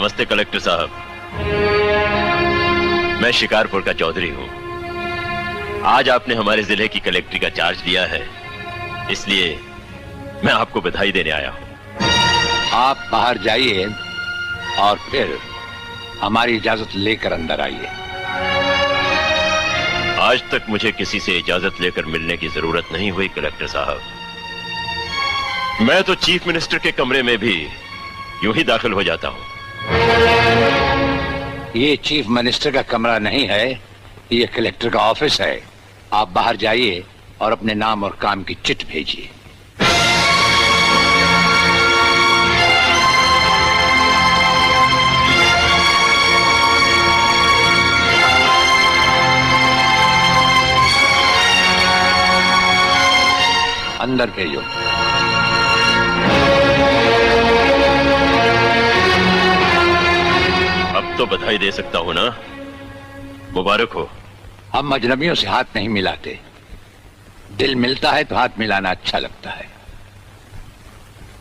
नमस्ते कलेक्टर साहब, मैं शिकारपुर का चौधरी हूँ। आज आपने हमारे जिले की कलेक्ट्री का चार्ज लिया है, इसलिए मैं आपको बधाई देने आया हूँ। आप बाहर जाइए और फिर हमारी इजाजत लेकर अंदर आइए। आज तक मुझे किसी से इजाजत लेकर मिलने की जरूरत नहीं हुई कलेक्टर साहब। मैं तो चीफ मिनिस्टर के कमरे में भी यूं ही दाखिल हो जाता हूं। ये चीफ मिनिस्टर का कमरा नहीं है, ये कलेक्टर का ऑफिस है। आप बाहर जाइए और अपने नाम और काम की चिट भेजिए। अंदर भेजो। अब तो बधाई दे सकता हूं ना? मुबारक हो। हम अजनबियों से हाथ नहीं मिलाते, दिल मिलता है तो हाथ मिलाना अच्छा लगता है।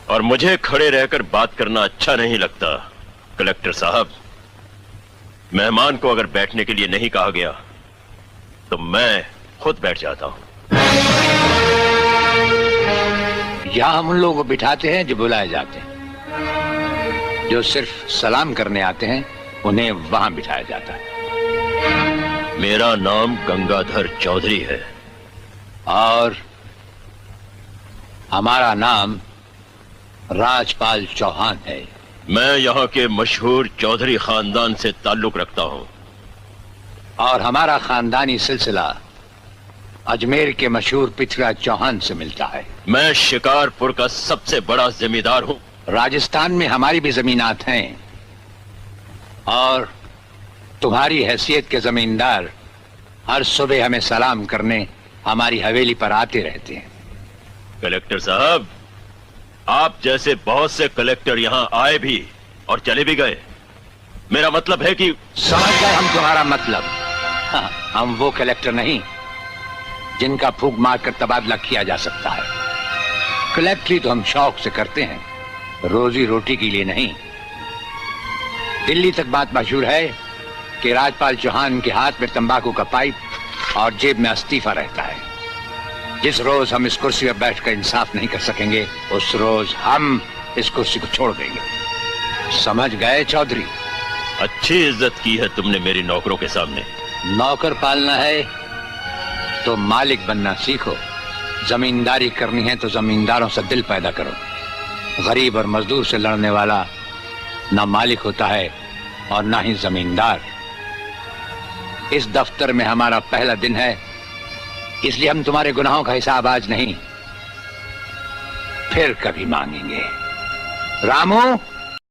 और मुझे खड़े रहकर बात करना अच्छा नहीं लगता कलेक्टर साहब। मेहमान को अगर बैठने के लिए नहीं कहा गया तो मैं खुद बैठ जाता हूं। यहां हम उन लोगों को बिठाते हैं जो बुलाए जाते हैं। जो सिर्फ सलाम करने आते हैं उन्हें वहां बिठाया जाता है। मेरा नाम गंगाधर चौधरी है और हमारा नाम राजपाल चौहान है। मैं यहाँ के मशहूर चौधरी खानदान से ताल्लुक रखता हूँ और हमारा खानदानी सिलसिला अजमेर के मशहूर पृथ्वीराज चौहान से मिलता है। मैं शिकारपुर का सबसे बड़ा जमींदार हूँ। राजस्थान में हमारी भी जमीनात हैं और तुम्हारी हैसियत के जमींदार हर सुबह हमें सलाम करने हमारी हवेली पर आते रहते हैं। कलेक्टर साहब, आप जैसे बहुत से कलेक्टर यहाँ आए भी और चले भी गए। मेरा मतलब है कि समझ गए हम तुम्हारा मतलब। हाँ, हम वो कलेक्टर नहीं जिनका फूंक मारकर तबादला किया जा सकता है। कलेक्टरी तो हम शौक से करते हैं, रोजी रोटी के लिए नहीं। दिल्ली तक बात मशहूर है कि राजपाल चौहान के हाथ में तंबाकू का पाइप और जेब में इस्तीफा रहता है। जिस रोज हम इस कुर्सी पर बैठकर इंसाफ नहीं कर सकेंगे उस रोज हम इस कुर्सी को छोड़ देंगे। समझ गए चौधरी? अच्छी इज्जत की है तुमने मेरी नौकरों के सामने। नौकर पालना है तो मालिक बनना सीखो। जमींदारी करनी है तो जमींदारों से दिल पैदा करो। गरीब और मजदूर से लड़ने वाला ना मालिक होता है और ना ही जमींदार। इस दफ्तर में हमारा पहला दिन है, इसलिए हम तुम्हारे गुनाहों का हिसाब आज नहीं फिर कभी मांगेंगे। रामू,